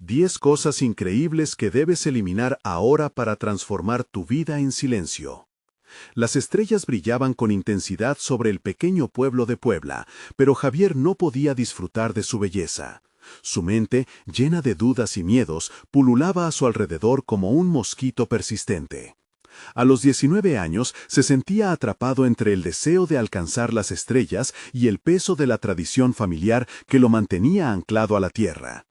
10 cosas increíbles que debes eliminar ahora para transformar tu vida en silencio. Las estrellas brillaban con intensidad sobre el pequeño pueblo de Puebla, pero Javier no podía disfrutar de su belleza. Su mente, llena de dudas y miedos, pululaba a su alrededor como un mosquito persistente. A los 19 años se sentía atrapado entre el deseo de alcanzar las estrellas y el peso de la tradición familiar que lo mantenía anclado a la tierra.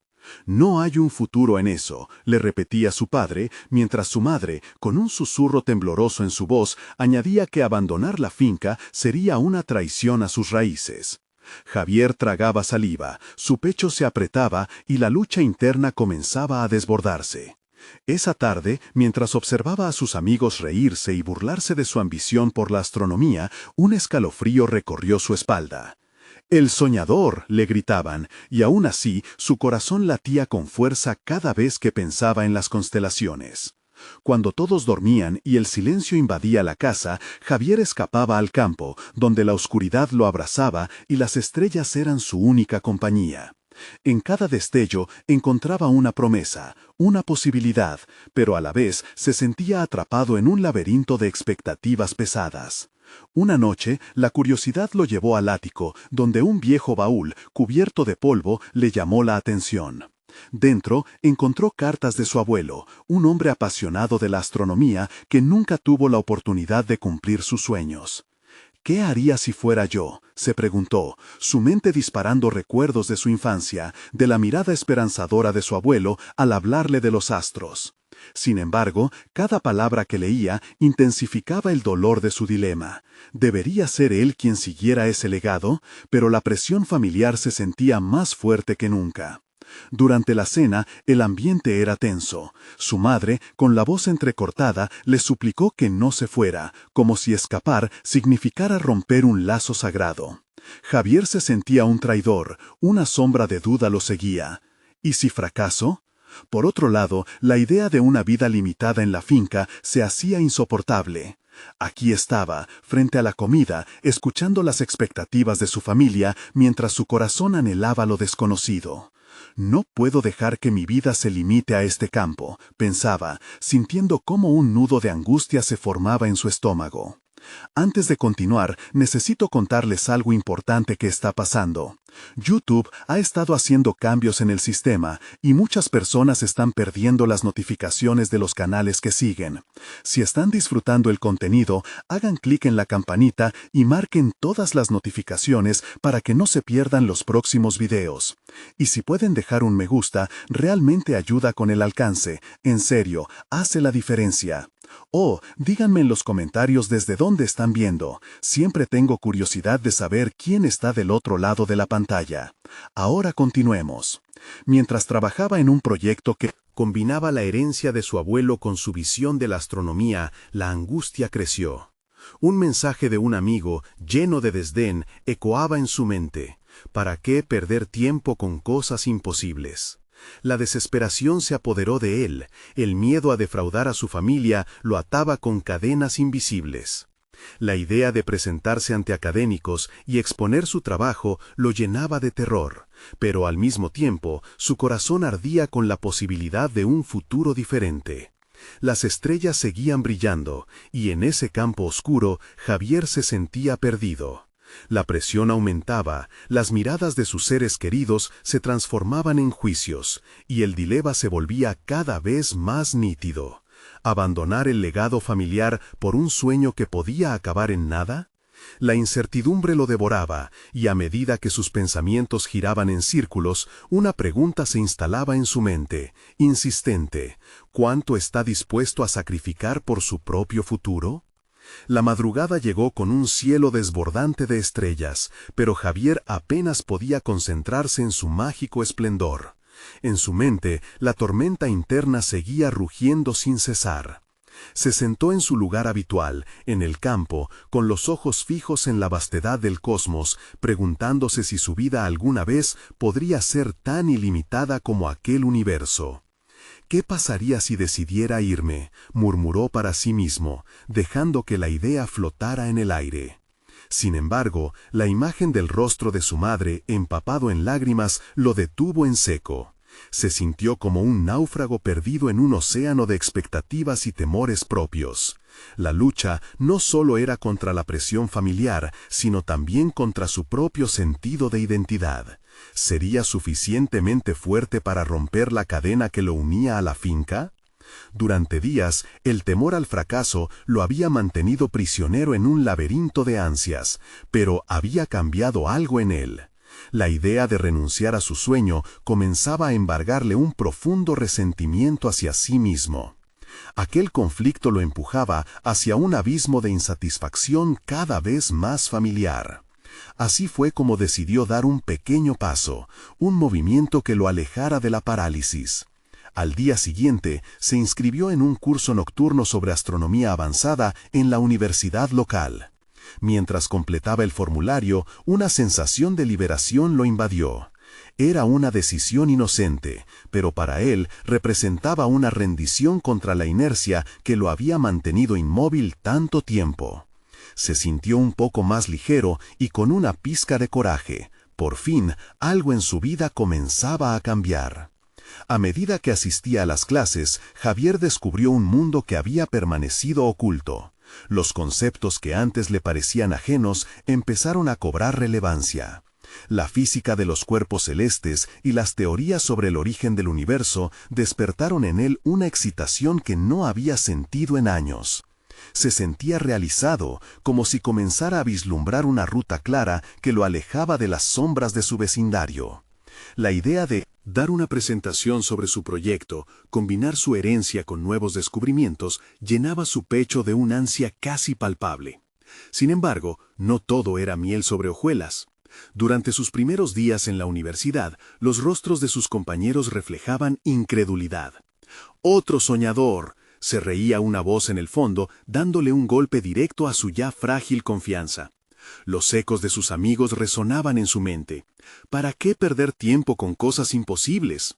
No hay un futuro en eso, le repetía su padre, mientras su madre, con un susurro tembloroso en su voz, añadía que abandonar la finca sería una traición a sus raíces. Javier tragaba saliva, su pecho se apretaba y la lucha interna comenzaba a desbordarse. Esa tarde, mientras observaba a sus amigos reírse y burlarse de su ambición por la astronomía, un escalofrío recorrió su espalda. «¡El soñador!», le gritaban, y aún así su corazón latía con fuerza cada vez que pensaba en las constelaciones. Cuando todos dormían y el silencio invadía la casa, Javier escapaba al campo, donde la oscuridad lo abrazaba y las estrellas eran su única compañía. En cada destello encontraba una promesa, una posibilidad, pero a la vez se sentía atrapado en un laberinto de expectativas pesadas. Una noche, la curiosidad lo llevó al ático, donde un viejo baúl, cubierto de polvo, le llamó la atención. Dentro encontró cartas de su abuelo, un hombre apasionado de la astronomía que nunca tuvo la oportunidad de cumplir sus sueños. «¿Qué haría si fuera yo?», se preguntó, su mente disparando recuerdos de su infancia, de la mirada esperanzadora de su abuelo al hablarle de los astros. Sin embargo, cada palabra que leía intensificaba el dolor de su dilema. Debería ser él quien siguiera ese legado, pero la presión familiar se sentía más fuerte que nunca. Durante la cena, el ambiente era tenso. Su madre, con la voz entrecortada, le suplicó que no se fuera, como si escapar significara romper un lazo sagrado. Javier se sentía un traidor, una sombra de duda lo seguía. ¿Y si fracaso? Por otro lado, la idea de una vida limitada en la finca se hacía insoportable. Aquí estaba, frente a la comida, escuchando las expectativas de su familia, mientras su corazón anhelaba lo desconocido. «No puedo dejar que mi vida se limite a este campo», pensaba, sintiendo cómo un nudo de angustia se formaba en su estómago. Antes de continuar, necesito contarles algo importante que está pasando. YouTube ha estado haciendo cambios en el sistema y muchas personas están perdiendo las notificaciones de los canales que siguen. Si están disfrutando el contenido, hagan clic en la campanita y marquen todas las notificaciones para que no se pierdan los próximos videos. Y si pueden dejar un me gusta, realmente ayuda con el alcance. En serio, hace la diferencia. Oh, díganme en los comentarios desde dónde están viendo. Siempre tengo curiosidad de saber quién está del otro lado de la pantalla. Ahora continuemos. Mientras trabajaba en un proyecto que combinaba la herencia de su abuelo con su visión de la astronomía, la angustia creció. Un mensaje de un amigo, lleno de desdén, ecoaba en su mente. ¿Para qué perder tiempo con cosas imposibles? La desesperación se apoderó de él, el miedo a defraudar a su familia lo ataba con cadenas invisibles. La idea de presentarse ante académicos y exponer su trabajo lo llenaba de terror, pero al mismo tiempo su corazón ardía con la posibilidad de un futuro diferente. Las estrellas seguían brillando, y en ese campo oscuro Javier se sentía perdido. La presión aumentaba, las miradas de sus seres queridos se transformaban en juicios, y el dilema se volvía cada vez más nítido. ¿Abandonar el legado familiar por un sueño que podía acabar en nada? La incertidumbre lo devoraba, y a medida que sus pensamientos giraban en círculos, una pregunta se instalaba en su mente, insistente: ¿cuánto está dispuesto a sacrificar por su propio futuro? La madrugada llegó con un cielo desbordante de estrellas, pero Javier apenas podía concentrarse en su mágico esplendor. En su mente, la tormenta interna seguía rugiendo sin cesar. Se sentó en su lugar habitual, en el campo, con los ojos fijos en la vastedad del cosmos, preguntándose si su vida alguna vez podría ser tan ilimitada como aquel universo. «¿Qué pasaría si decidiera irme?», murmuró para sí mismo, dejando que la idea flotara en el aire. Sin embargo, la imagen del rostro de su madre, empapado en lágrimas, lo detuvo en seco. Se sintió como un náufrago perdido en un océano de expectativas y temores propios. La lucha no solo era contra la presión familiar, sino también contra su propio sentido de identidad. ¿Sería suficientemente fuerte para romper la cadena que lo unía a la finca? Durante días, el temor al fracaso lo había mantenido prisionero en un laberinto de ansias, pero había cambiado algo en él. La idea de renunciar a su sueño comenzaba a embargarle un profundo resentimiento hacia sí mismo. Aquel conflicto lo empujaba hacia un abismo de insatisfacción cada vez más familiar. Así fue como decidió dar un pequeño paso, un movimiento que lo alejara de la parálisis. Al día siguiente, se inscribió en un curso nocturno sobre astronomía avanzada en la universidad local. Mientras completaba el formulario, una sensación de liberación lo invadió. Era una decisión inocente, pero para él representaba una rendición contra la inercia que lo había mantenido inmóvil tanto tiempo. Se sintió un poco más ligero y con una pizca de coraje. Por fin, algo en su vida comenzaba a cambiar. A medida que asistía a las clases, Javier descubrió un mundo que había permanecido oculto. Los conceptos que antes le parecían ajenos empezaron a cobrar relevancia. La física de los cuerpos celestes y las teorías sobre el origen del universo despertaron en él una excitación que no había sentido en años. Se sentía realizado, como si comenzara a vislumbrar una ruta clara que lo alejaba de las sombras de su vecindario. La idea de dar una presentación sobre su proyecto, combinar su herencia con nuevos descubrimientos, llenaba su pecho de una ansia casi palpable. Sin embargo, no todo era miel sobre hojuelas. Durante sus primeros días en la universidad, los rostros de sus compañeros reflejaban incredulidad. «¡Otro soñador!», se reía una voz en el fondo, dándole un golpe directo a su ya frágil confianza. Los ecos de sus amigos resonaban en su mente. ¿Para qué perder tiempo con cosas imposibles?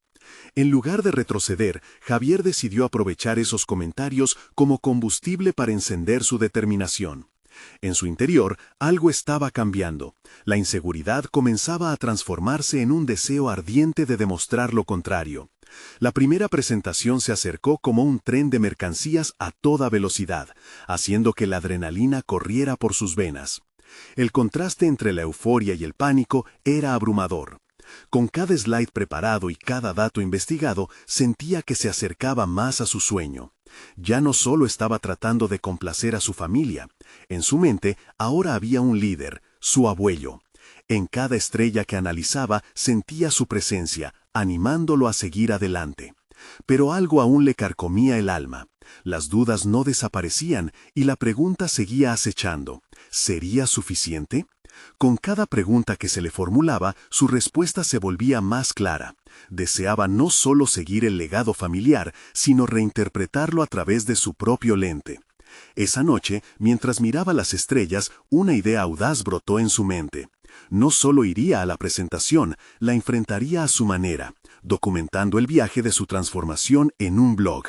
En lugar de retroceder, Javier decidió aprovechar esos comentarios como combustible para encender su determinación. En su interior, algo estaba cambiando. La inseguridad comenzaba a transformarse en un deseo ardiente de demostrar lo contrario. La primera presentación se acercó como un tren de mercancías a toda velocidad, haciendo que la adrenalina corriera por sus venas. El contraste entre la euforia y el pánico era abrumador. Con cada slide preparado y cada dato investigado, sentía que se acercaba más a su sueño. Ya no solo estaba tratando de complacer a su familia. En su mente ahora había un líder, su abuelo. En cada estrella que analizaba sentía su presencia, animándolo a seguir adelante. Pero algo aún le carcomía el alma. Las dudas no desaparecían y la pregunta seguía acechando. ¿Sería suficiente? Con cada pregunta que se le formulaba, su respuesta se volvía más clara. Deseaba no solo seguir el legado familiar, sino reinterpretarlo a través de su propio lente. Esa noche, mientras miraba las estrellas, una idea audaz brotó en su mente. No solo iría a la presentación, la enfrentaría a su manera, documentando el viaje de su transformación en un blog.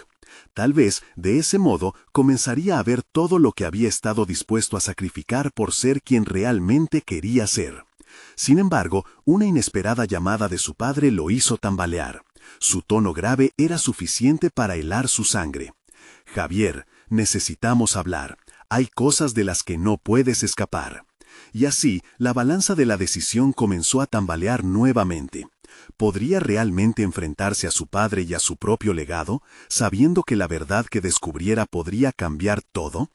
Tal vez, de ese modo, comenzaría a ver todo lo que había estado dispuesto a sacrificar por ser quien realmente quería ser. Sin embargo, una inesperada llamada de su padre lo hizo tambalear. Su tono grave era suficiente para helar su sangre. «Javier, necesitamos hablar. Hay cosas de las que no puedes escapar». Y así, la balanza de la decisión comenzó a tambalear nuevamente. ¿Podría realmente enfrentarse a su padre y a su propio legado, sabiendo que la verdad que descubriera podría cambiar todo?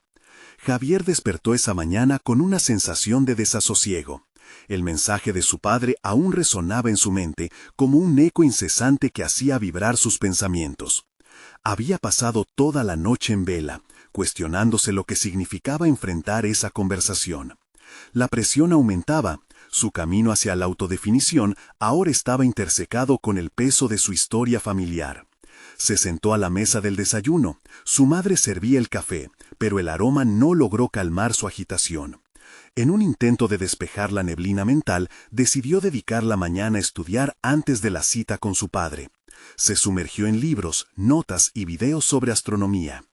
Javier despertó esa mañana con una sensación de desasosiego. El mensaje de su padre aún resonaba en su mente como un eco incesante que hacía vibrar sus pensamientos. Había pasado toda la noche en vela, cuestionándose lo que significaba enfrentar esa conversación. La presión aumentaba. Su camino hacia la autodefinición ahora estaba intersecado con el peso de su historia familiar. Se sentó a la mesa del desayuno. Su madre servía el café, pero el aroma no logró calmar su agitación. En un intento de despejar la neblina mental, decidió dedicar la mañana a estudiar antes de la cita con su padre. Se sumergió en libros, notas y videos sobre astronomía.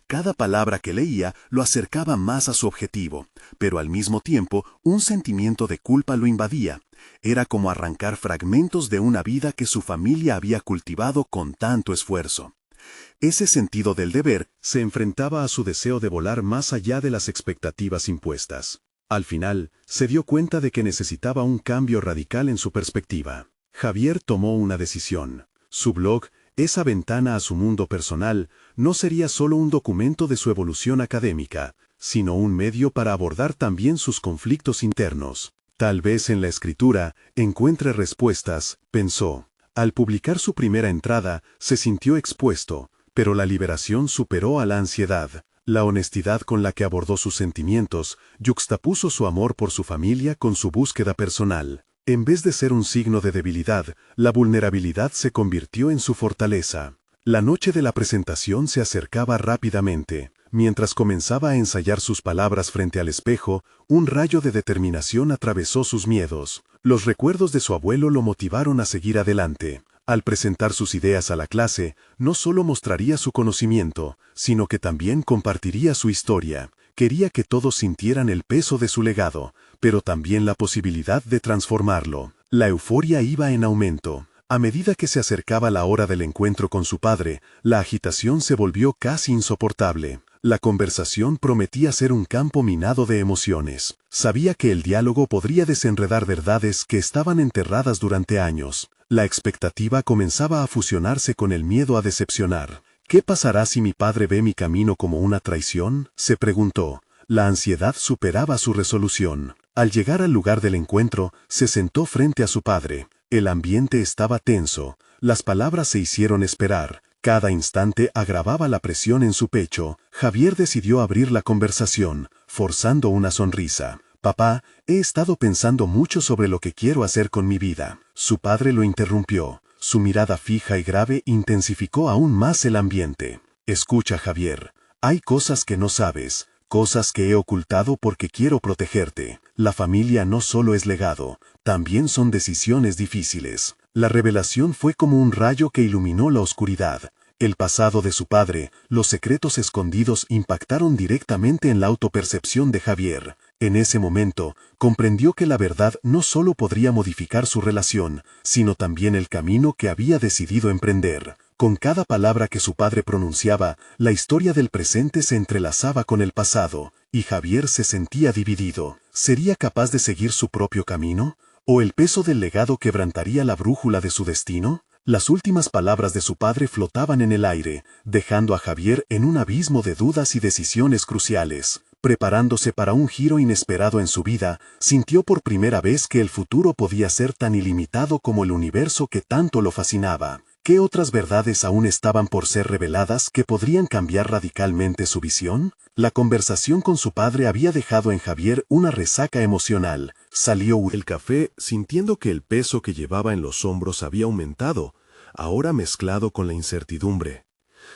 Cada palabra que leía lo acercaba más a su objetivo, pero al mismo tiempo un sentimiento de culpa lo invadía. Era como arrancar fragmentos de una vida que su familia había cultivado con tanto esfuerzo. Ese sentido del deber se enfrentaba a su deseo de volar más allá de las expectativas impuestas. Al final, se dio cuenta de que necesitaba un cambio radical en su perspectiva. Javier tomó una decisión. Su blog, esa ventana a su mundo personal, no sería solo un documento de su evolución académica, sino un medio para abordar también sus conflictos internos. Tal vez en la escritura encuentre respuestas, pensó. Al publicar su primera entrada, se sintió expuesto, pero la liberación superó a la ansiedad. La honestidad con la que abordó sus sentimientos yuxtapuso su amor por su familia con su búsqueda personal. En vez de ser un signo de debilidad, la vulnerabilidad se convirtió en su fortaleza. La noche de la presentación se acercaba rápidamente. Mientras comenzaba a ensayar sus palabras frente al espejo, un rayo de determinación atravesó sus miedos. Los recuerdos de su abuelo lo motivaron a seguir adelante. Al presentar sus ideas a la clase, no solo mostraría su conocimiento, sino que también compartiría su historia. Quería que todos sintieran el peso de su legado, pero también la posibilidad de transformarlo. La euforia iba en aumento. A medida que se acercaba la hora del encuentro con su padre, la agitación se volvió casi insoportable. La conversación prometía ser un campo minado de emociones. Sabía que el diálogo podría desenredar verdades que estaban enterradas durante años. La expectativa comenzaba a fusionarse con el miedo a decepcionar. ¿Qué pasará si mi padre ve mi camino como una traición?, se preguntó. La ansiedad superaba su resolución. Al llegar al lugar del encuentro, se sentó frente a su padre. El ambiente estaba tenso. Las palabras se hicieron esperar. Cada instante agravaba la presión en su pecho. Javier decidió abrir la conversación, forzando una sonrisa. «Papá, he estado pensando mucho sobre lo que quiero hacer con mi vida». Su padre lo interrumpió. Su mirada fija y grave intensificó aún más el ambiente. «Escucha, Javier. Hay cosas que no sabes, cosas que he ocultado porque quiero protegerte. La familia no solo es legado, también son decisiones difíciles». La revelación fue como un rayo que iluminó la oscuridad. El pasado de su padre, los secretos escondidos impactaron directamente en la autopercepción de Javier. En ese momento, comprendió que la verdad no solo podría modificar su relación, sino también el camino que había decidido emprender. Con cada palabra que su padre pronunciaba, la historia del presente se entrelazaba con el pasado, y Javier se sentía dividido. ¿Sería capaz de seguir su propio camino? ¿O el peso del legado quebrantaría la brújula de su destino? Las últimas palabras de su padre flotaban en el aire, dejando a Javier en un abismo de dudas y decisiones cruciales. Preparándose para un giro inesperado en su vida, sintió por primera vez que el futuro podía ser tan ilimitado como el universo que tanto lo fascinaba. ¿Qué otras verdades aún estaban por ser reveladas que podrían cambiar radicalmente su visión? La conversación con su padre había dejado en Javier una resaca emocional. Salió del café sintiendo que el peso que llevaba en los hombros había aumentado, ahora mezclado con la incertidumbre.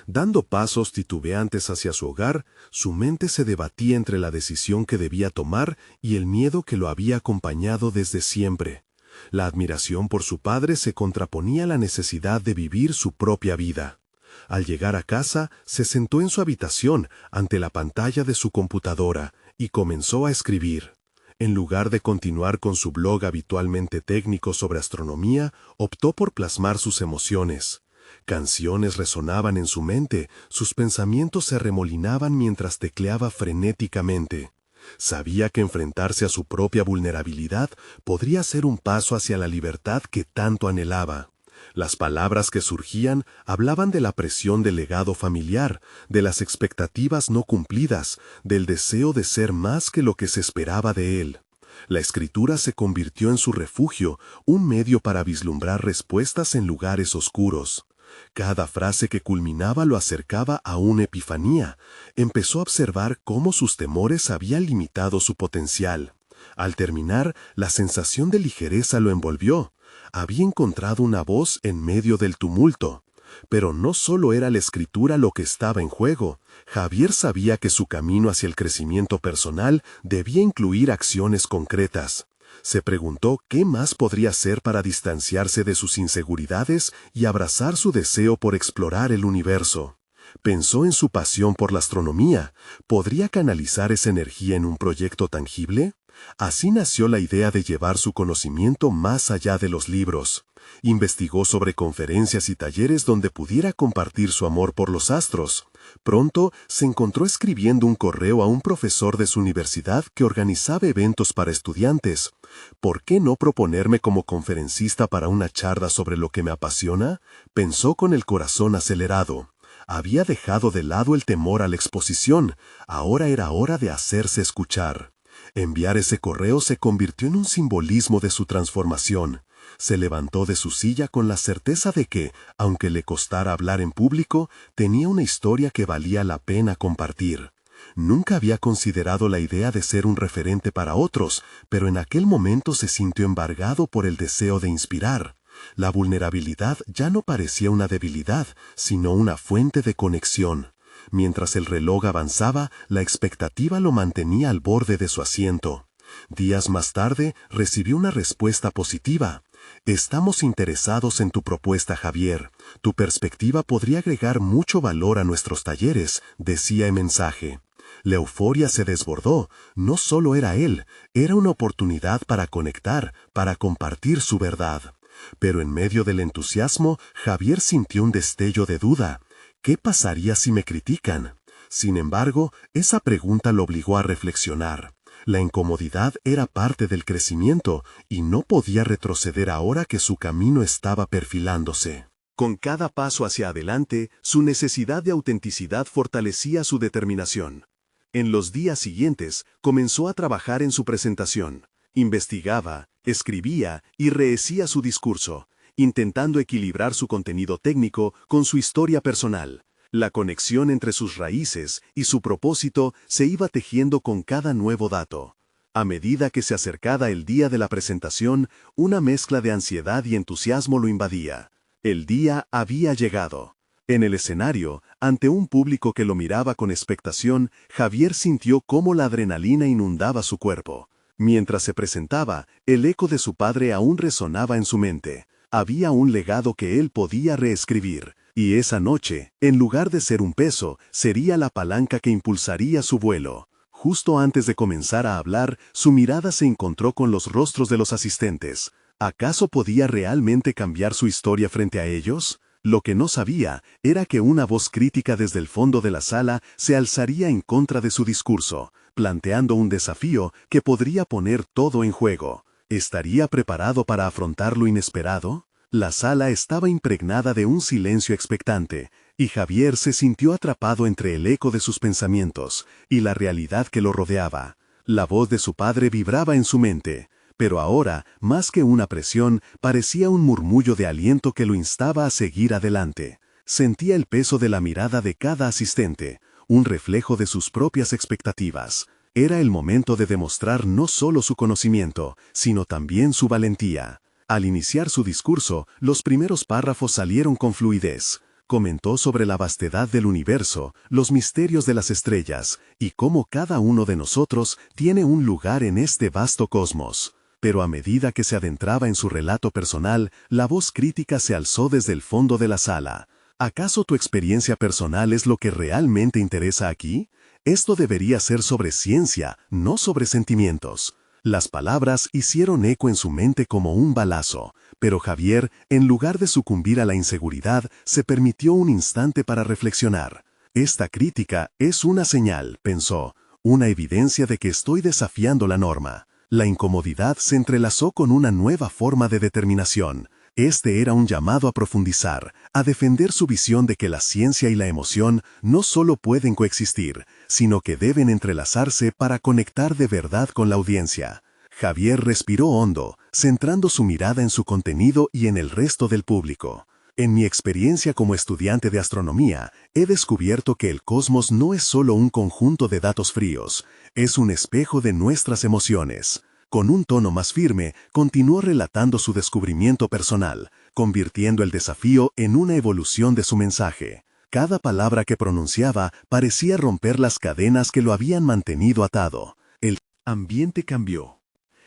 Dando pasos titubeantes hacia su hogar, su mente se debatía entre la decisión que debía tomar y el miedo que lo había acompañado desde siempre. La admiración por su padre se contraponía a la necesidad de vivir su propia vida. Al llegar a casa, se sentó en su habitación, ante la pantalla de su computadora, y comenzó a escribir. En lugar de continuar con su blog habitualmente técnico sobre astronomía, optó por plasmar sus emociones. Canciones resonaban en su mente, sus pensamientos se arremolinaban mientras tecleaba frenéticamente. Sabía que enfrentarse a su propia vulnerabilidad podría ser un paso hacia la libertad que tanto anhelaba. Las palabras que surgían hablaban de la presión del legado familiar, de las expectativas no cumplidas, del deseo de ser más que lo que se esperaba de él. La escritura se convirtió en su refugio, un medio para vislumbrar respuestas en lugares oscuros. Cada frase que culminaba lo acercaba a una epifanía. Empezó a observar cómo sus temores habían limitado su potencial. Al terminar, la sensación de ligereza lo envolvió. Había encontrado una voz en medio del tumulto. Pero no solo era la escritura lo que estaba en juego. Javier sabía que su camino hacia el crecimiento personal debía incluir acciones concretas. Se preguntó qué más podría hacer para distanciarse de sus inseguridades y abrazar su deseo por explorar el universo. Pensó en su pasión por la astronomía. ¿Podría canalizar esa energía en un proyecto tangible? Así nació la idea de llevar su conocimiento más allá de los libros. Investigó sobre conferencias y talleres donde pudiera compartir su amor por los astros. Pronto se encontró escribiendo un correo a un profesor de su universidad que organizaba eventos para estudiantes. ¿Por qué no proponerme como conferencista para una charla sobre lo que me apasiona? Pensó con el corazón acelerado. Había dejado de lado el temor a la exposición. Ahora era hora de hacerse escuchar. Enviar ese correo se convirtió en un simbolismo de su transformación. Se levantó de su silla con la certeza de que, aunque le costara hablar en público, tenía una historia que valía la pena compartir. Nunca había considerado la idea de ser un referente para otros, pero en aquel momento se sintió embargado por el deseo de inspirar. La vulnerabilidad ya no parecía una debilidad, sino una fuente de conexión. Mientras el reloj avanzaba, la expectativa lo mantenía al borde de su asiento. Días más tarde, recibió una respuesta positiva. Estamos interesados en tu propuesta, Javier. Tu perspectiva podría agregar mucho valor a nuestros talleres, decía el mensaje. La euforia se desbordó. No solo era él, era una oportunidad para conectar, para compartir su verdad. Pero en medio del entusiasmo, Javier sintió un destello de duda. ¿Qué pasaría si me critican? Sin embargo, esa pregunta lo obligó a reflexionar. La incomodidad era parte del crecimiento y no podía retroceder ahora que su camino estaba perfilándose. Con cada paso hacia adelante, su necesidad de autenticidad fortalecía su determinación. En los días siguientes, comenzó a trabajar en su presentación. Investigaba, escribía y rehacía su discurso, intentando equilibrar su contenido técnico con su historia personal. La conexión entre sus raíces y su propósito se iba tejiendo con cada nuevo dato. A medida que se acercaba el día de la presentación, una mezcla de ansiedad y entusiasmo lo invadía. El día había llegado. En el escenario, ante un público que lo miraba con expectación, Javier sintió cómo la adrenalina inundaba su cuerpo. Mientras se presentaba, el eco de su padre aún resonaba en su mente. Había un legado que él podía reescribir. Y esa noche, en lugar de ser un peso, sería la palanca que impulsaría su vuelo. Justo antes de comenzar a hablar, su mirada se encontró con los rostros de los asistentes. ¿Acaso podía realmente cambiar su historia frente a ellos? Lo que no sabía era que una voz crítica desde el fondo de la sala se alzaría en contra de su discurso, planteando un desafío que podría poner todo en juego. ¿Estaría preparado para afrontar lo inesperado? La sala estaba impregnada de un silencio expectante, y Javier se sintió atrapado entre el eco de sus pensamientos y la realidad que lo rodeaba. La voz de su padre vibraba en su mente, pero ahora, más que una presión, parecía un murmullo de aliento que lo instaba a seguir adelante. Sentía el peso de la mirada de cada asistente, un reflejo de sus propias expectativas. Era el momento de demostrar no solo su conocimiento, sino también su valentía. Al iniciar su discurso, los primeros párrafos salieron con fluidez. Comentó sobre la vastedad del universo, los misterios de las estrellas, y cómo cada uno de nosotros tiene un lugar en este vasto cosmos. Pero a medida que se adentraba en su relato personal, la voz crítica se alzó desde el fondo de la sala. ¿Acaso tu experiencia personal es lo que realmente interesa aquí? Esto debería ser sobre ciencia, no sobre sentimientos. Las palabras hicieron eco en su mente como un balazo, pero Javier, en lugar de sucumbir a la inseguridad, se permitió un instante para reflexionar. Esta crítica es una señal, pensó, una evidencia de que estoy desafiando la norma. La incomodidad se entrelazó con una nueva forma de determinación. Este era un llamado a profundizar, a defender su visión de que la ciencia y la emoción no solo pueden coexistir, sino que deben entrelazarse para conectar de verdad con la audiencia. Javier respiró hondo, centrando su mirada en su contenido y en el resto del público. En mi experiencia como estudiante de astronomía, he descubierto que el cosmos no es solo un conjunto de datos fríos, es un espejo de nuestras emociones. Con un tono más firme, continuó relatando su descubrimiento personal, convirtiendo el desafío en una evolución de su mensaje. Cada palabra que pronunciaba parecía romper las cadenas que lo habían mantenido atado. El ambiente cambió.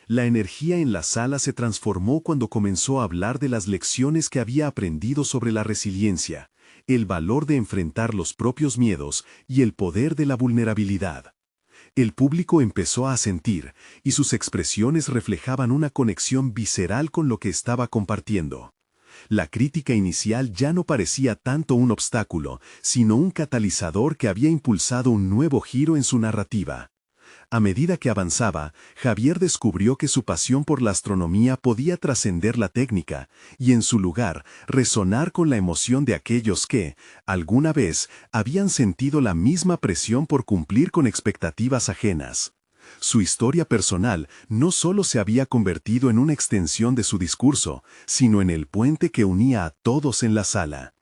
La energía en la sala se transformó cuando comenzó a hablar de las lecciones que había aprendido sobre la resiliencia, el valor de enfrentar los propios miedos y el poder de la vulnerabilidad. El público empezó a sentir, y sus expresiones reflejaban una conexión visceral con lo que estaba compartiendo. La crítica inicial ya no parecía tanto un obstáculo, sino un catalizador que había impulsado un nuevo giro en su narrativa. A medida que avanzaba, Javier descubrió que su pasión por la astronomía podía trascender la técnica y, en su lugar, resonar con la emoción de aquellos que, alguna vez, habían sentido la misma presión por cumplir con expectativas ajenas. Su historia personal no solo se había convertido en una extensión de su discurso, sino en el puente que unía a todos en la sala.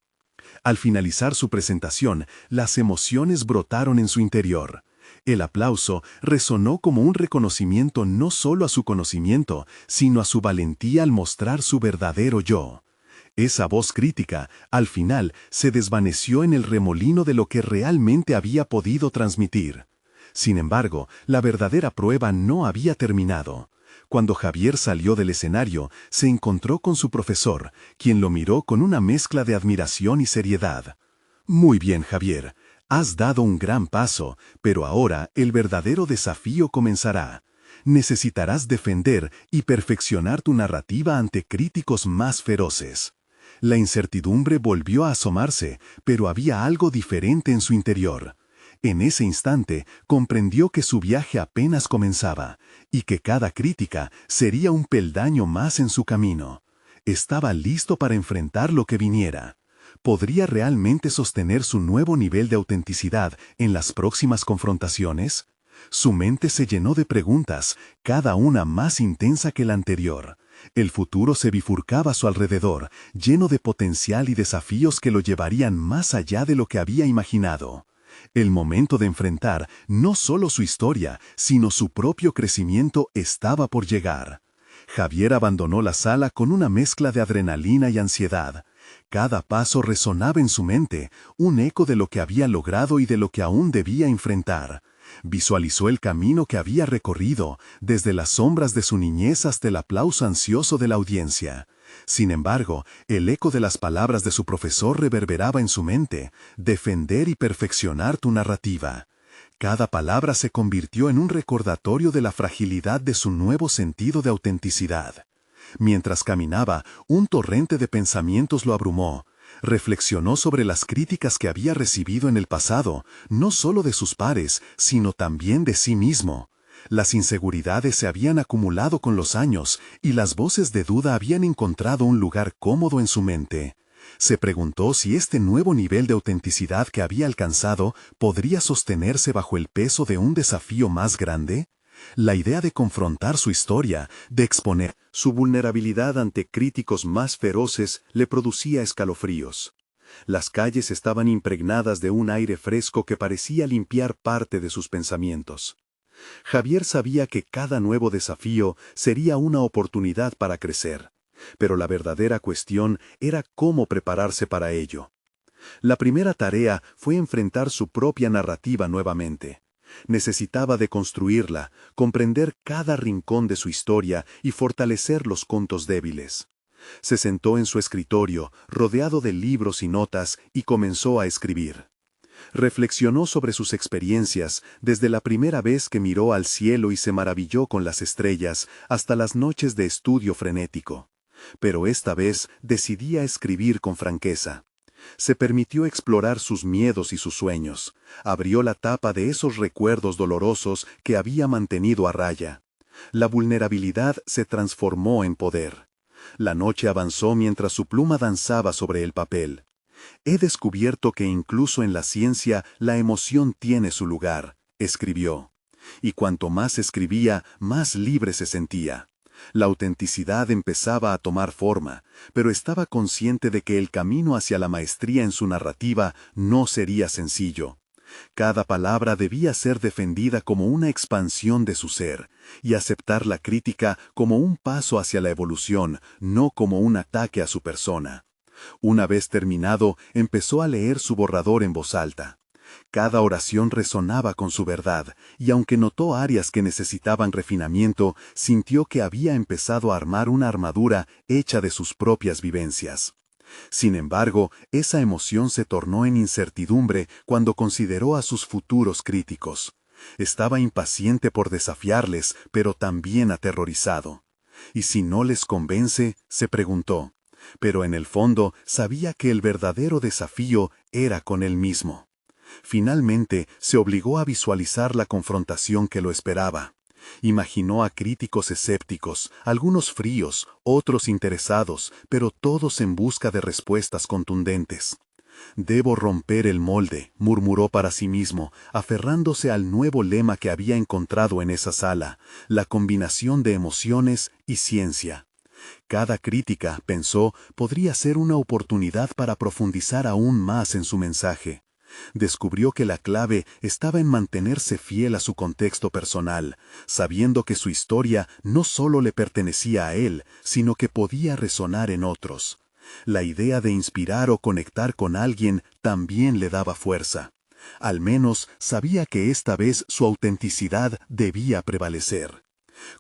Al finalizar su presentación, las emociones brotaron en su interior. El aplauso resonó como un reconocimiento no solo a su conocimiento, sino a su valentía al mostrar su verdadero yo. Esa voz crítica, al final, se desvaneció en el remolino de lo que realmente había podido transmitir. Sin embargo, la verdadera prueba no había terminado. Cuando Javier salió del escenario, se encontró con su profesor, quien lo miró con una mezcla de admiración y seriedad. «Muy bien, Javier. Has dado un gran paso, pero ahora el verdadero desafío comenzará. Necesitarás defender y perfeccionar tu narrativa ante críticos más feroces». La incertidumbre volvió a asomarse, pero había algo diferente en su interior. En ese instante comprendió que su viaje apenas comenzaba, y que cada crítica sería un peldaño más en su camino. Estaba listo para enfrentar lo que viniera. ¿Podría realmente sostener su nuevo nivel de autenticidad en las próximas confrontaciones? Su mente se llenó de preguntas, cada una más intensa que la anterior. El futuro se bifurcaba a su alrededor, lleno de potencial y desafíos que lo llevarían más allá de lo que había imaginado. El momento de enfrentar no solo su historia, sino su propio crecimiento estaba por llegar. Javier abandonó la sala con una mezcla de adrenalina y ansiedad. Cada paso resonaba en su mente, un eco de lo que había logrado y de lo que aún debía enfrentar. Visualizó el camino que había recorrido, desde las sombras de su niñez hasta el aplauso ansioso de la audiencia. Sin embargo, el eco de las palabras de su profesor reverberaba en su mente: defender y perfeccionar tu narrativa. Cada palabra se convirtió en un recordatorio de la fragilidad de su nuevo sentido de autenticidad. Mientras caminaba, un torrente de pensamientos lo abrumó. Reflexionó sobre las críticas que había recibido en el pasado, no solo de sus pares, sino también de sí mismo. Las inseguridades se habían acumulado con los años y las voces de duda habían encontrado un lugar cómodo en su mente. Se preguntó si este nuevo nivel de autenticidad que había alcanzado podría sostenerse bajo el peso de un desafío más grande. La idea de confrontar su historia, de exponer su vulnerabilidad ante críticos más feroces, le producía escalofríos. Las calles estaban impregnadas de un aire fresco que parecía limpiar parte de sus pensamientos. Javier sabía que cada nuevo desafío sería una oportunidad para crecer, pero la verdadera cuestión era cómo prepararse para ello. La primera tarea fue enfrentar su propia narrativa nuevamente. Necesitaba deconstruirla, comprender cada rincón de su historia y fortalecer los puntos débiles. Se sentó en su escritorio, rodeado de libros y notas, y comenzó a escribir. Reflexionó sobre sus experiencias, desde la primera vez que miró al cielo y se maravilló con las estrellas, hasta las noches de estudio frenético. Pero esta vez decidía escribir con franqueza. Se permitió explorar sus miedos y sus sueños. Abrió la tapa de esos recuerdos dolorosos que había mantenido a raya. La vulnerabilidad se transformó en poder. La noche avanzó mientras su pluma danzaba sobre el papel. «He descubierto que incluso en la ciencia la emoción tiene su lugar», escribió. Y cuanto más escribía, más libre se sentía. La autenticidad empezaba a tomar forma, pero estaba consciente de que el camino hacia la maestría en su narrativa no sería sencillo. Cada palabra debía ser defendida como una expansión de su ser, y aceptar la crítica como un paso hacia la evolución, no como un ataque a su persona. Una vez terminado, empezó a leer su borrador en voz alta. Cada oración resonaba con su verdad, y aunque notó áreas que necesitaban refinamiento, sintió que había empezado a armar una armadura hecha de sus propias vivencias. Sin embargo, esa emoción se tornó en incertidumbre cuando consideró a sus futuros críticos. Estaba impaciente por desafiarles, pero también aterrorizado. ¿Y si no les convence?, se preguntó. Pero en el fondo sabía que el verdadero desafío era con él mismo. Finalmente, se obligó a visualizar la confrontación que lo esperaba. Imaginó a críticos escépticos, algunos fríos, otros interesados, pero todos en busca de respuestas contundentes. «Debo romper el molde», murmuró para sí mismo, aferrándose al nuevo lema que había encontrado en esa sala, la combinación de emociones y ciencia. Cada crítica, pensó, podría ser una oportunidad para profundizar aún más en su mensaje. Descubrió que la clave estaba en mantenerse fiel a su contexto personal, sabiendo que su historia no solo le pertenecía a él, sino que podía resonar en otros. La idea de inspirar o conectar con alguien también le daba fuerza. Al menos sabía que esta vez su autenticidad debía prevalecer.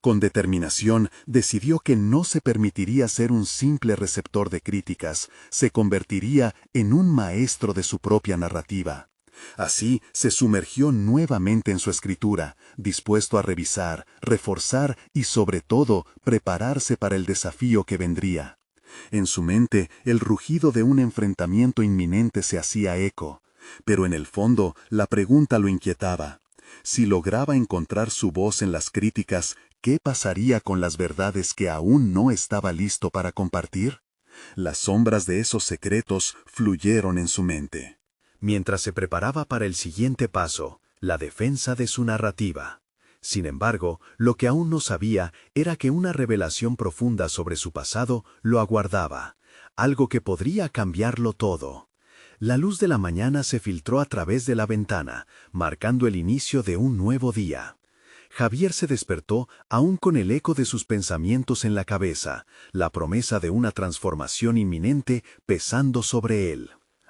Con determinación, decidió que no se permitiría ser un simple receptor de críticas, se convertiría en un maestro de su propia narrativa. Así, se sumergió nuevamente en su escritura, dispuesto a revisar, reforzar y, sobre todo, prepararse para el desafío que vendría. En su mente, el rugido de un enfrentamiento inminente se hacía eco, pero en el fondo, la pregunta lo inquietaba. Si lograba encontrar su voz en las críticas, ¿qué pasaría con las verdades que aún no estaba listo para compartir? Las sombras de esos secretos fluyeron en su mente. Mientras se preparaba para el siguiente paso, la defensa de su narrativa. Sin embargo, lo que aún no sabía era que una revelación profunda sobre su pasado lo aguardaba, algo que podría cambiarlo todo. La luz de la mañana se filtró a través de la ventana, marcando el inicio de un nuevo día. Javier se despertó aún con el eco de sus pensamientos en la cabeza, la promesa de una transformación inminente pesando sobre él.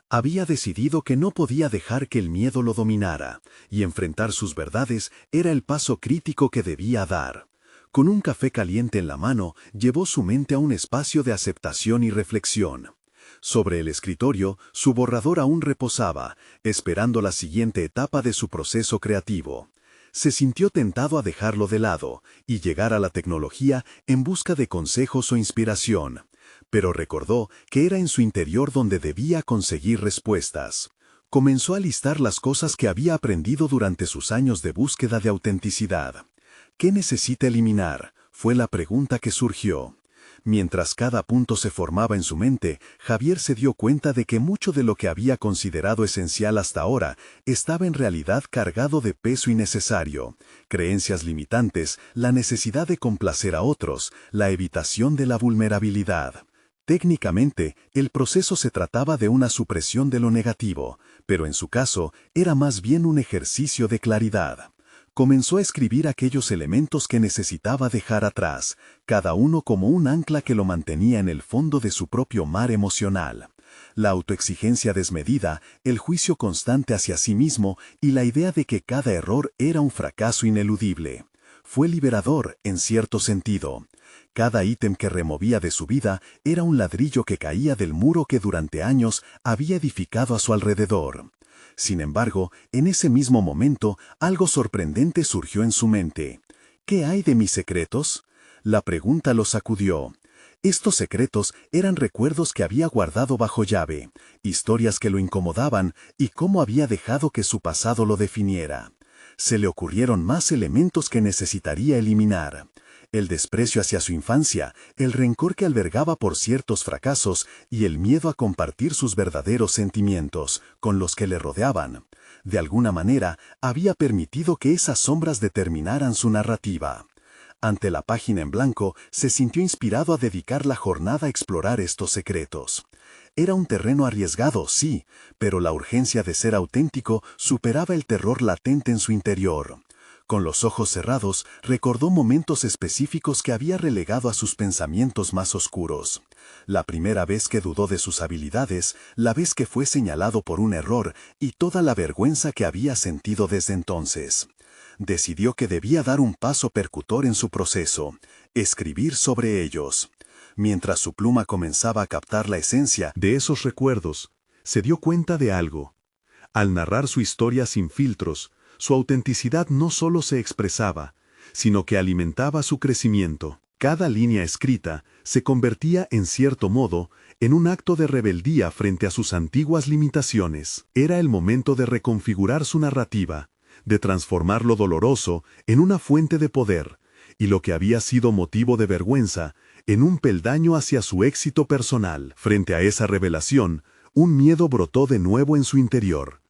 Había decidido que no podía dejar que el miedo lo dominara, y enfrentar sus verdades era el paso crítico que debía dar. Con un café caliente en la mano, llevó su mente a un espacio de aceptación y reflexión. Sobre el escritorio, su borrador aún reposaba, esperando la siguiente etapa de su proceso creativo. Se sintió tentado a dejarlo de lado y llegar a la tecnología en busca de consejos o inspiración, pero recordó que era en su interior donde debía conseguir respuestas. Comenzó a listar las cosas que había aprendido durante sus años de búsqueda de autenticidad. ¿Qué necesita eliminar?, fue la pregunta que surgió. Mientras cada punto se formaba en su mente, Javier se dio cuenta de que mucho de lo que había considerado esencial hasta ahora estaba en realidad cargado de peso innecesario, creencias limitantes, la necesidad de complacer a otros, la evitación de la vulnerabilidad. Técnicamente, el proceso se trataba de una supresión de lo negativo, pero en su caso era más bien un ejercicio de claridad. Comenzó a escribir aquellos elementos que necesitaba dejar atrás, cada uno como un ancla que lo mantenía en el fondo de su propio mar emocional. La autoexigencia desmedida, el juicio constante hacia sí mismo y la idea de que cada error era un fracaso ineludible. Fue liberador, en cierto sentido. Cada ítem que removía de su vida era un ladrillo que caía del muro que durante años había edificado a su alrededor. Sin embargo, en ese mismo momento, algo sorprendente surgió en su mente. ¿Qué hay de mis secretos? La pregunta lo sacudió. Estos secretos eran recuerdos que había guardado bajo llave, historias que lo incomodaban y cómo había dejado que su pasado lo definiera. Se le ocurrieron más elementos que necesitaría eliminar. El desprecio hacia su infancia, el rencor que albergaba por ciertos fracasos y el miedo a compartir sus verdaderos sentimientos con los que le rodeaban. De alguna manera, había permitido que esas sombras determinaran su narrativa. Ante la página en blanco, se sintió inspirado a dedicar la jornada a explorar estos secretos. Era un terreno arriesgado, sí, pero la urgencia de ser auténtico superaba el terror latente en su interior. Con los ojos cerrados, recordó momentos específicos que había relegado a sus pensamientos más oscuros. La primera vez que dudó de sus habilidades, la vez que fue señalado por un error y toda la vergüenza que había sentido desde entonces. Decidió que debía dar un paso percutor en su proceso, escribir sobre ellos. Mientras su pluma comenzaba a captar la esencia de esos recuerdos, se dio cuenta de algo. Al narrar su historia sin filtros, su autenticidad no solo se expresaba, sino que alimentaba su crecimiento. Cada línea escrita se convertía, en cierto modo, en un acto de rebeldía frente a sus antiguas limitaciones. Era el momento de reconfigurar su narrativa, de transformar lo doloroso en una fuente de poder, y lo que había sido motivo de vergüenza en un peldaño hacia su éxito personal. Frente a esa revelación, un miedo brotó de nuevo en su interior.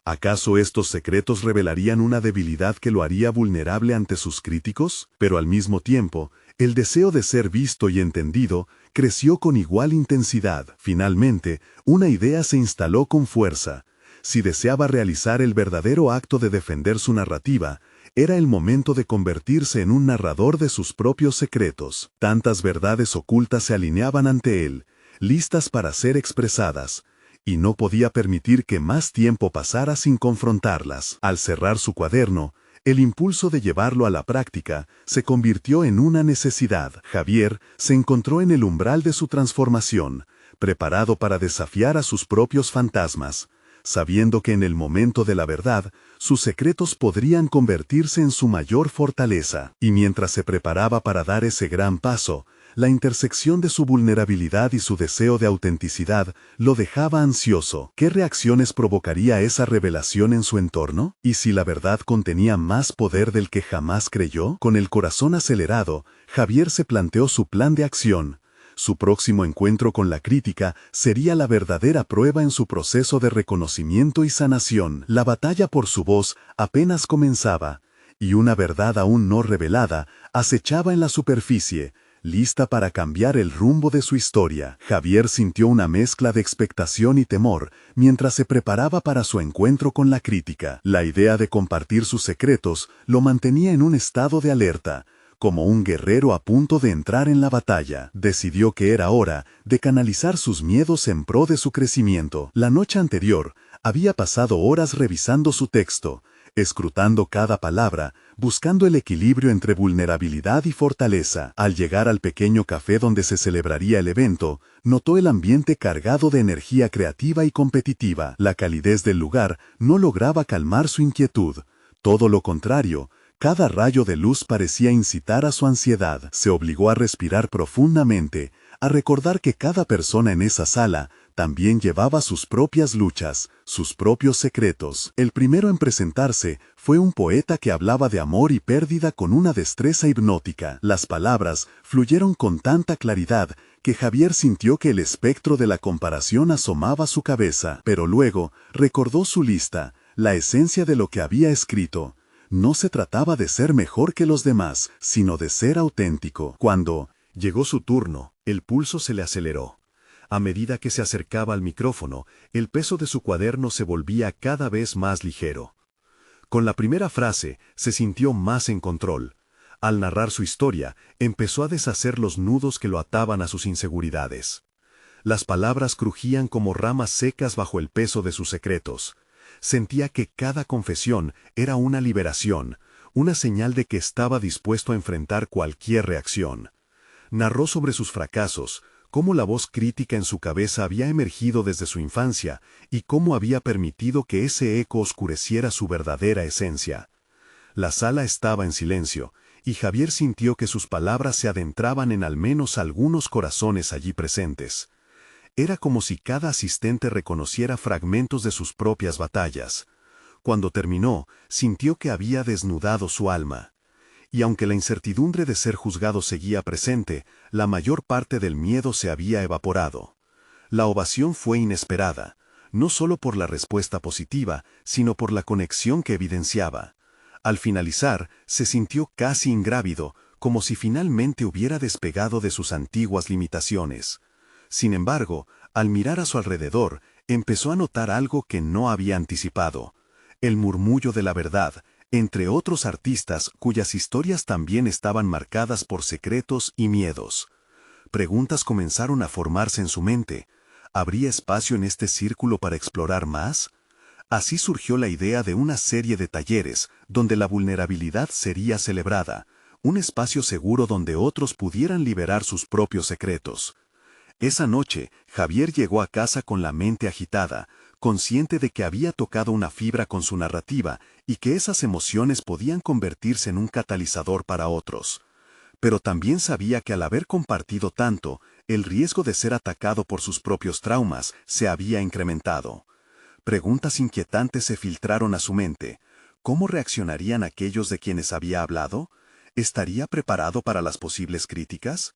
¿Acaso estos secretos revelarían una debilidad que lo haría vulnerable ante sus críticos? Pero al mismo tiempo, el deseo de ser visto y entendido creció con igual intensidad. Finalmente, una idea se instaló con fuerza. Si deseaba realizar el verdadero acto de defender su narrativa, era el momento de convertirse en un narrador de sus propios secretos. Tantas verdades ocultas se alineaban ante él, listas para ser expresadas, y no podía permitir que más tiempo pasara sin confrontarlas. Al cerrar su cuaderno, el impulso de llevarlo a la práctica se convirtió en una necesidad. Javier se encontró en el umbral de su transformación, preparado para desafiar a sus propios fantasmas, sabiendo que en el momento de la verdad, sus secretos podrían convertirse en su mayor fortaleza. Y mientras se preparaba para dar ese gran paso, la intersección de su vulnerabilidad y su deseo de autenticidad lo dejaba ansioso. ¿Qué reacciones provocaría esa revelación en su entorno? ¿Y si la verdad contenía más poder del que jamás creyó? Con el corazón acelerado, Javier se planteó su plan de acción. Su próximo encuentro con la crítica sería la verdadera prueba en su proceso de reconocimiento y sanación. La batalla por su voz apenas comenzaba, y una verdad aún no revelada acechaba en la superficie, lista para cambiar el rumbo de su historia. Javier sintió una mezcla de expectación y temor mientras se preparaba para su encuentro con la crítica. La idea de compartir sus secretos lo mantenía en un estado de alerta, como un guerrero a punto de entrar en la batalla. Decidió que era hora de canalizar sus miedos en pro de su crecimiento. La noche anterior, había pasado horas revisando su texto, escrutando cada palabra, buscando el equilibrio entre vulnerabilidad y fortaleza. Al llegar al pequeño café donde se celebraría el evento, notó el ambiente cargado de energía creativa y competitiva. La calidez del lugar no lograba calmar su inquietud. Todo lo contrario, cada rayo de luz parecía incitar a su ansiedad. Se obligó a respirar profundamente, a recordar que cada persona en esa sala también llevaba sus propias luchas, sus propios secretos. El primero en presentarse fue un poeta que hablaba de amor y pérdida con una destreza hipnótica. Las palabras fluyeron con tanta claridad que Javier sintió que el espectro de la comparación asomaba a su cabeza. Pero luego recordó su lista, la esencia de lo que había escrito. No se trataba de ser mejor que los demás, sino de ser auténtico. Cuando llegó su turno, el pulso se le aceleró. A medida que se acercaba al micrófono, el peso de su cuaderno se volvía cada vez más ligero. Con la primera frase, se sintió más en control. Al narrar su historia, empezó a deshacer los nudos que lo ataban a sus inseguridades. Las palabras crujían como ramas secas bajo el peso de sus secretos. Sentía que cada confesión era una liberación, una señal de que estaba dispuesto a enfrentar cualquier reacción. Narró sobre sus fracasos, cómo la voz crítica en su cabeza había emergido desde su infancia y cómo había permitido que ese eco oscureciera su verdadera esencia. La sala estaba en silencio, y Javier sintió que sus palabras se adentraban en al menos algunos corazones allí presentes. Era como si cada asistente reconociera fragmentos de sus propias batallas. Cuando terminó, sintió que había desnudado su alma. Y aunque la incertidumbre de ser juzgado seguía presente, la mayor parte del miedo se había evaporado. La ovación fue inesperada, no solo por la respuesta positiva, sino por la conexión que evidenciaba. Al finalizar, se sintió casi ingrávido, como si finalmente hubiera despegado de sus antiguas limitaciones. Sin embargo, al mirar a su alrededor, empezó a notar algo que no había anticipado: el murmullo de la verdad, entre otros artistas cuyas historias también estaban marcadas por secretos y miedos. Preguntas comenzaron a formarse en su mente. ¿Habría espacio en este círculo para explorar más? Así surgió la idea de una serie de talleres donde la vulnerabilidad sería celebrada, un espacio seguro donde otros pudieran liberar sus propios secretos. Esa noche, Javier llegó a casa con la mente agitada, consciente de que había tocado una fibra con su narrativa y que esas emociones podían convertirse en un catalizador para otros. Pero también sabía que al haber compartido tanto, el riesgo de ser atacado por sus propios traumas se había incrementado. Preguntas inquietantes se filtraron a su mente. ¿Cómo reaccionarían aquellos de quienes había hablado? ¿Estaría preparado para las posibles críticas?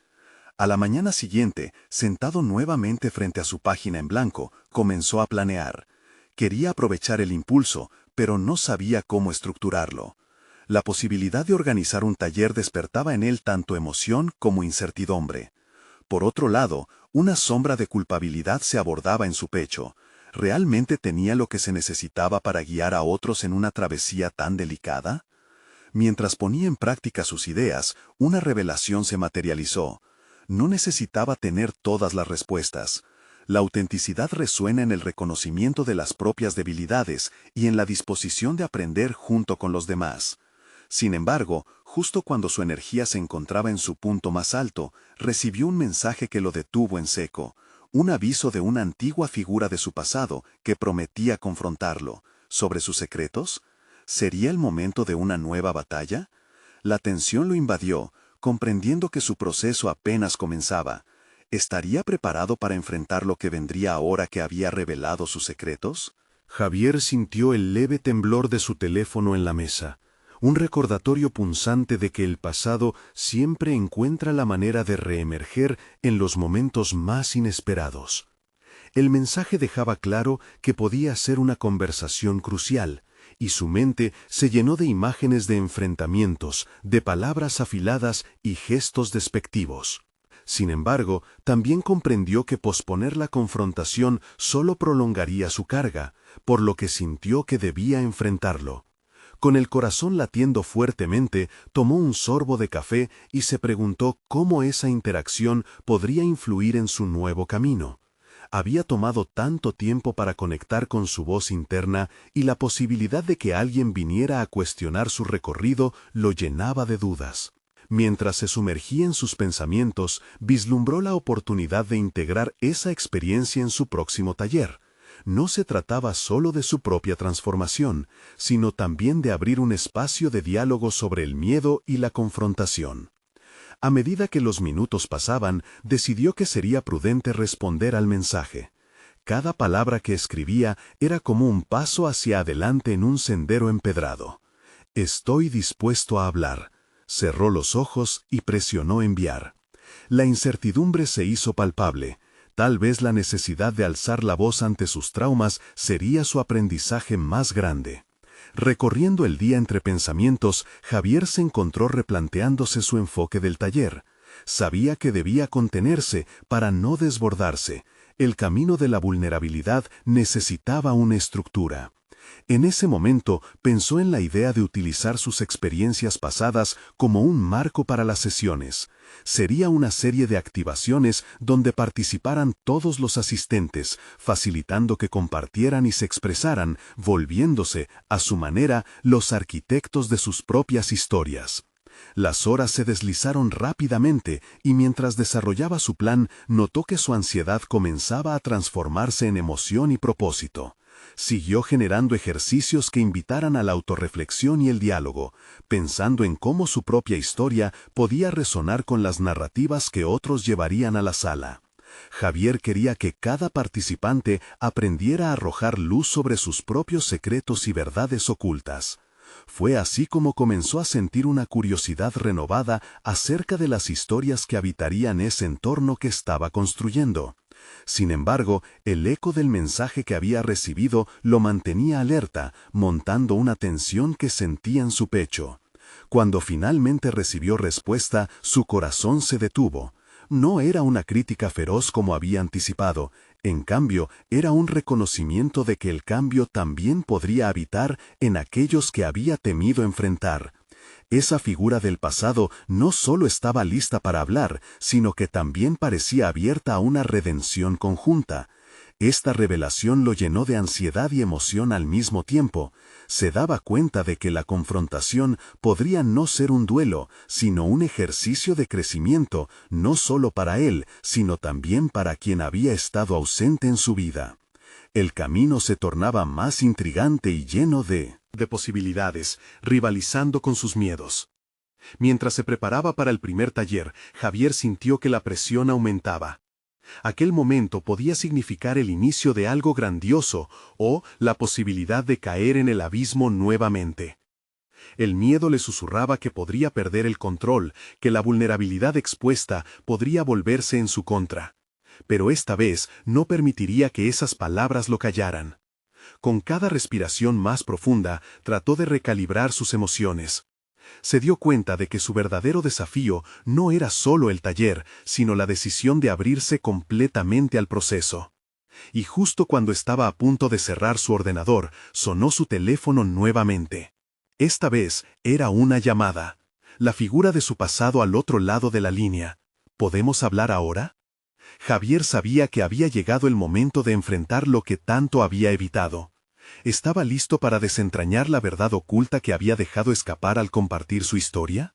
A la mañana siguiente, sentado nuevamente frente a su página en blanco, comenzó a planear. Quería aprovechar el impulso, pero no sabía cómo estructurarlo. La posibilidad de organizar un taller despertaba en él tanto emoción como incertidumbre. Por otro lado, una sombra de culpabilidad se abordaba en su pecho. ¿Realmente tenía lo que se necesitaba para guiar a otros en una travesía tan delicada? Mientras ponía en práctica sus ideas, una revelación se materializó. No necesitaba tener todas las respuestas. La autenticidad resuena en el reconocimiento de las propias debilidades y en la disposición de aprender junto con los demás. Sin embargo, justo cuando su energía se encontraba en su punto más alto, recibió un mensaje que lo detuvo en seco, un aviso de una antigua figura de su pasado que prometía confrontarlo. ¿Sobre sus secretos? ¿Sería el momento de una nueva batalla? La tensión lo invadió, comprendiendo que su proceso apenas comenzaba. ¿Estaría preparado para enfrentar lo que vendría ahora que había revelado sus secretos? Javier sintió el leve temblor de su teléfono en la mesa, un recordatorio punzante de que el pasado siempre encuentra la manera de reemerger en los momentos más inesperados. El mensaje dejaba claro que podía ser una conversación crucial, y su mente se llenó de imágenes de enfrentamientos, de palabras afiladas y gestos despectivos. Sin embargo, también comprendió que posponer la confrontación solo prolongaría su carga, por lo que sintió que debía enfrentarlo. Con el corazón latiendo fuertemente, tomó un sorbo de café y se preguntó cómo esa interacción podría influir en su nuevo camino. Había tomado tanto tiempo para conectar con su voz interna y la posibilidad de que alguien viniera a cuestionar su recorrido lo llenaba de dudas. Mientras se sumergía en sus pensamientos, vislumbró la oportunidad de integrar esa experiencia en su próximo taller. No se trataba solo de su propia transformación, sino también de abrir un espacio de diálogo sobre el miedo y la confrontación. A medida que los minutos pasaban, decidió que sería prudente responder al mensaje. Cada palabra que escribía era como un paso hacia adelante en un sendero empedrado. «Estoy dispuesto a hablar». Cerró los ojos y presionó enviar. La incertidumbre se hizo palpable. Tal vez la necesidad de alzar la voz ante sus traumas sería su aprendizaje más grande. Recorriendo el día entre pensamientos, Javier se encontró replanteándose su enfoque del taller. Sabía que debía contenerse para no desbordarse. El camino de la vulnerabilidad necesitaba una estructura. En ese momento pensó en la idea de utilizar sus experiencias pasadas como un marco para las sesiones. Sería una serie de activaciones donde participaran todos los asistentes, facilitando que compartieran y se expresaran, volviéndose, a su manera, los arquitectos de sus propias historias. Las horas se deslizaron rápidamente y mientras desarrollaba su plan, notó que su ansiedad comenzaba a transformarse en emoción y propósito. Siguió generando ejercicios que invitaran a la autorreflexión y el diálogo, pensando en cómo su propia historia podía resonar con las narrativas que otros llevarían a la sala. Javier quería que cada participante aprendiera a arrojar luz sobre sus propios secretos y verdades ocultas. Fue así como comenzó a sentir una curiosidad renovada acerca de las historias que habitarían ese entorno que estaba construyendo. Sin embargo, el eco del mensaje que había recibido lo mantenía alerta, montando una tensión que sentía en su pecho. Cuando finalmente recibió respuesta, su corazón se detuvo. No era una crítica feroz como había anticipado, en cambio, era un reconocimiento de que el cambio también podría habitar en aquellos que había temido enfrentar. Esa figura del pasado no solo estaba lista para hablar, sino que también parecía abierta a una redención conjunta. Esta revelación lo llenó de ansiedad y emoción al mismo tiempo. Se daba cuenta de que la confrontación podría no ser un duelo, sino un ejercicio de crecimiento, no solo para él, sino también para quien había estado ausente en su vida. El camino se tornaba más intrigante y lleno de posibilidades, rivalizando con sus miedos. Mientras se preparaba para el primer taller, Javier sintió que la presión aumentaba. Aquel momento podía significar el inicio de algo grandioso o la posibilidad de caer en el abismo nuevamente. El miedo le susurraba que podría perder el control, que la vulnerabilidad expuesta podría volverse en su contra. Pero esta vez no permitiría que esas palabras lo callaran. Con cada respiración más profunda, trató de recalibrar sus emociones. Se dio cuenta de que su verdadero desafío no era solo el taller, sino la decisión de abrirse completamente al proceso. Y justo cuando estaba a punto de cerrar su ordenador, sonó su teléfono nuevamente. Esta vez era una llamada. La figura de su pasado al otro lado de la línea. ¿Podemos hablar ahora? Javier sabía que había llegado el momento de enfrentar lo que tanto había evitado. ¿Estaba listo para desentrañar la verdad oculta que había dejado escapar al compartir su historia?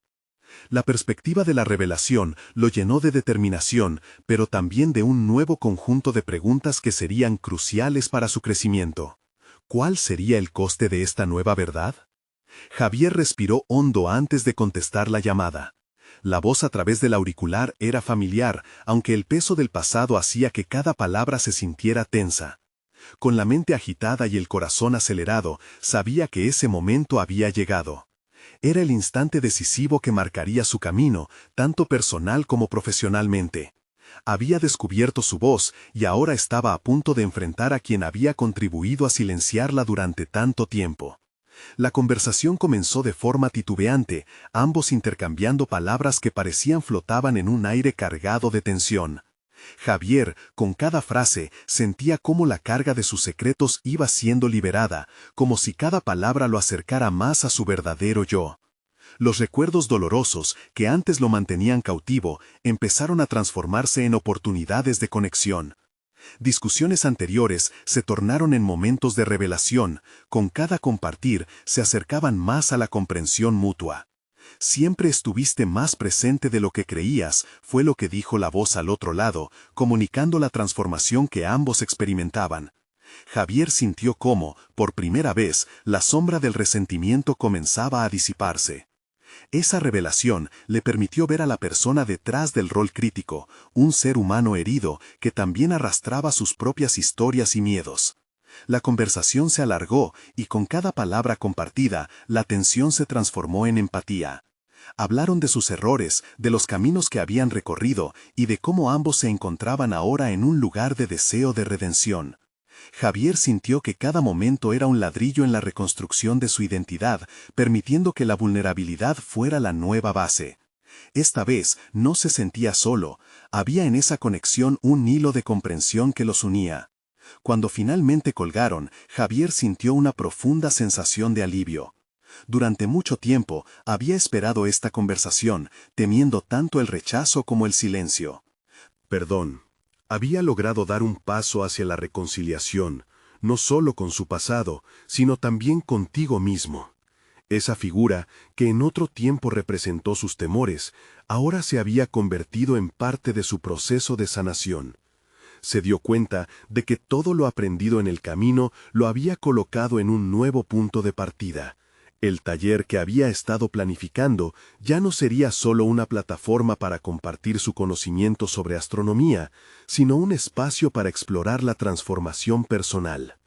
La perspectiva de la revelación lo llenó de determinación, pero también de un nuevo conjunto de preguntas que serían cruciales para su crecimiento. ¿Cuál sería el coste de esta nueva verdad? Javier respiró hondo antes de contestar la llamada. La voz a través del auricular era familiar, aunque el peso del pasado hacía que cada palabra se sintiera tensa. Con la mente agitada y el corazón acelerado, sabía que ese momento había llegado. Era el instante decisivo que marcaría su camino, tanto personal como profesionalmente. Había descubierto su voz y ahora estaba a punto de enfrentar a quien había contribuido a silenciarla durante tanto tiempo. La conversación comenzó de forma titubeante, ambos intercambiando palabras que parecían flotaban en un aire cargado de tensión. Javier, con cada frase, sentía cómo la carga de sus secretos iba siendo liberada, como si cada palabra lo acercara más a su verdadero yo. Los recuerdos dolorosos, que antes lo mantenían cautivo, empezaron a transformarse en oportunidades de conexión. Discusiones anteriores se tornaron en momentos de revelación, con cada compartir se acercaban más a la comprensión mutua. Siempre estuviste más presente de lo que creías, fue lo que dijo la voz al otro lado, comunicando la transformación que ambos experimentaban. Javier sintió cómo, por primera vez, la sombra del resentimiento comenzaba a disiparse. Esa revelación le permitió ver a la persona detrás del rol crítico, un ser humano herido que también arrastraba sus propias historias y miedos. La conversación se alargó y con cada palabra compartida, la tensión se transformó en empatía. Hablaron de sus errores, de los caminos que habían recorrido y de cómo ambos se encontraban ahora en un lugar de deseo de redención. Javier sintió que cada momento era un ladrillo en la reconstrucción de su identidad, permitiendo que la vulnerabilidad fuera la nueva base. Esta vez no se sentía solo, había en esa conexión un hilo de comprensión que los unía. Cuando finalmente colgaron, Javier sintió una profunda sensación de alivio. Durante mucho tiempo había esperado esta conversación, temiendo tanto el rechazo como el silencio. Perdón. Había logrado dar un paso hacia la reconciliación, no solo con su pasado, sino también contigo mismo. Esa figura, que en otro tiempo representó sus temores, ahora se había convertido en parte de su proceso de sanación. Se dio cuenta de que todo lo aprendido en el camino lo había colocado en un nuevo punto de partida. El taller que había estado planificando ya no sería solo una plataforma para compartir su conocimiento sobre astronomía, sino un espacio para explorar la transformación personal.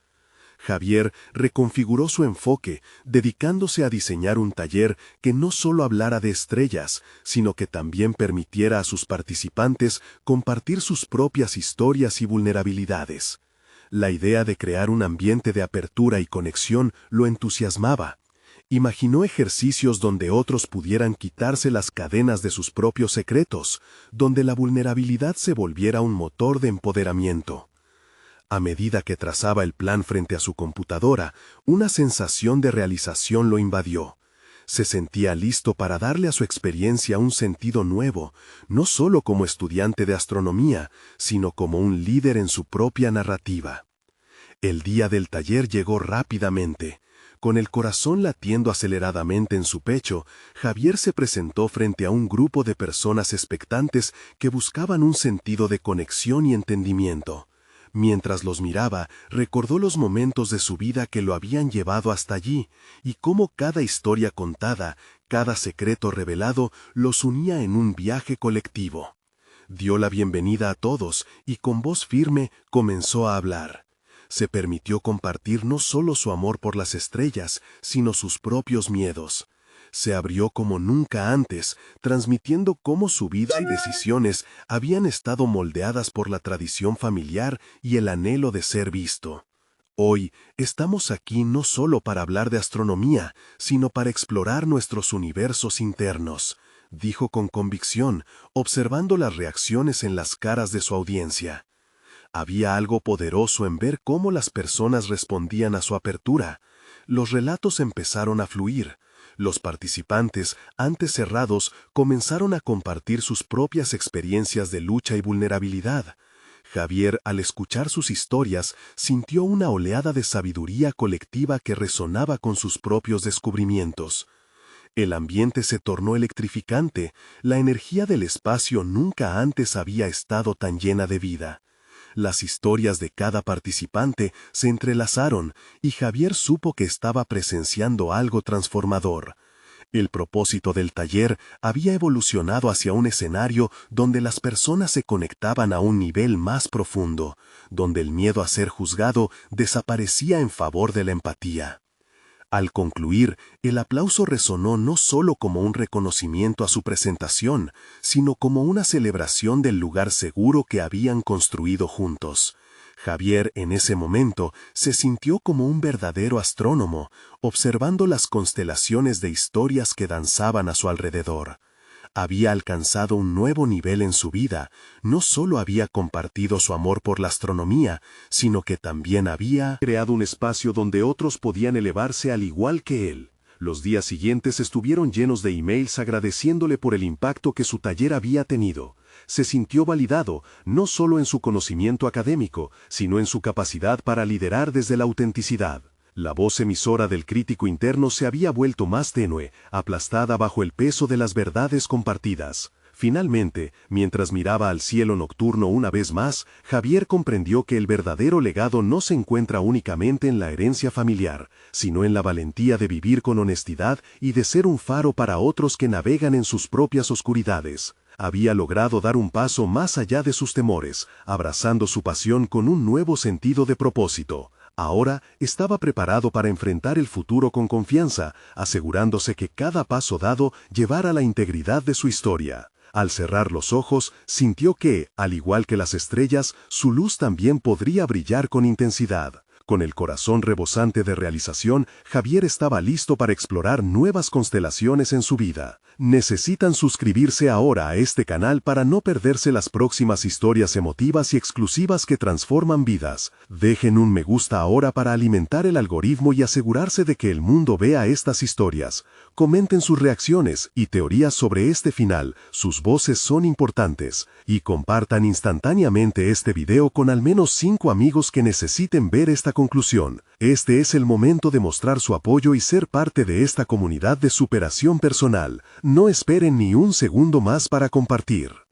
Javier reconfiguró su enfoque, dedicándose a diseñar un taller que no solo hablara de estrellas, sino que también permitiera a sus participantes compartir sus propias historias y vulnerabilidades. La idea de crear un ambiente de apertura y conexión lo entusiasmaba. Imaginó ejercicios donde otros pudieran quitarse las cadenas de sus propios secretos, donde la vulnerabilidad se volviera un motor de empoderamiento. A medida que trazaba el plan frente a su computadora, una sensación de realización lo invadió. Se sentía listo para darle a su experiencia un sentido nuevo, no solo como estudiante de astronomía, sino como un líder en su propia narrativa. El día del taller llegó rápidamente. Con el corazón latiendo aceleradamente en su pecho, Javier se presentó frente a un grupo de personas expectantes que buscaban un sentido de conexión y entendimiento. Mientras los miraba, recordó los momentos de su vida que lo habían llevado hasta allí, y cómo cada historia contada, cada secreto revelado, los unía en un viaje colectivo. Dio la bienvenida a todos y con voz firme comenzó a hablar. Se permitió compartir no solo su amor por las estrellas, sino sus propios miedos. Se abrió como nunca antes, transmitiendo cómo su vida y decisiones habían estado moldeadas por la tradición familiar y el anhelo de ser visto. Hoy estamos aquí no solo para hablar de astronomía, sino para explorar nuestros universos internos, dijo con convicción, observando las reacciones en las caras de su audiencia. Había algo poderoso en ver cómo las personas respondían a su apertura. Los relatos empezaron a fluir. Los participantes, antes cerrados, comenzaron a compartir sus propias experiencias de lucha y vulnerabilidad. Javier, al escuchar sus historias, sintió una oleada de sabiduría colectiva que resonaba con sus propios descubrimientos. El ambiente se tornó electrificante, la energía del espacio nunca antes había estado tan llena de vida. Las historias de cada participante se entrelazaron y Javier supo que estaba presenciando algo transformador. El propósito del taller había evolucionado hacia un escenario donde las personas se conectaban a un nivel más profundo, donde el miedo a ser juzgado desaparecía en favor de la empatía. Al concluir, el aplauso resonó no solo como un reconocimiento a su presentación, sino como una celebración del lugar seguro que habían construido juntos. Javier, en ese momento, se sintió como un verdadero astrónomo, observando las constelaciones de historias que danzaban a su alrededor. Había alcanzado un nuevo nivel en su vida, no solo había compartido su amor por la astronomía, sino que también había creado un espacio donde otros podían elevarse al igual que él. Los días siguientes estuvieron llenos de emails agradeciéndole por el impacto que su taller había tenido. Se sintió validado, no solo en su conocimiento académico, sino en su capacidad para liderar desde la autenticidad. La voz emisora del crítico interno se había vuelto más tenue, aplastada bajo el peso de las verdades compartidas. Finalmente, mientras miraba al cielo nocturno una vez más, Javier comprendió que el verdadero legado no se encuentra únicamente en la herencia familiar, sino en la valentía de vivir con honestidad y de ser un faro para otros que navegan en sus propias oscuridades. Había logrado dar un paso más allá de sus temores, abrazando su pasión con un nuevo sentido de propósito. Ahora estaba preparado para enfrentar el futuro con confianza, asegurándose que cada paso dado llevara la integridad de su historia. Al cerrar los ojos, sintió que, al igual que las estrellas, su luz también podría brillar con intensidad. Con el corazón rebosante de realización, Javier estaba listo para explorar nuevas constelaciones en su vida. Necesitan suscribirse ahora a este canal para no perderse las próximas historias emotivas y exclusivas que transforman vidas. Dejen un me gusta ahora para alimentar el algoritmo y asegurarse de que el mundo vea estas historias. Comenten sus reacciones y teorías sobre este final, sus voces son importantes. Y compartan instantáneamente este video con al menos 5 amigos que necesiten ver esta conclusión. Este es el momento de mostrar su apoyo y ser parte de esta comunidad de superación personal. No esperen ni un segundo más para compartir.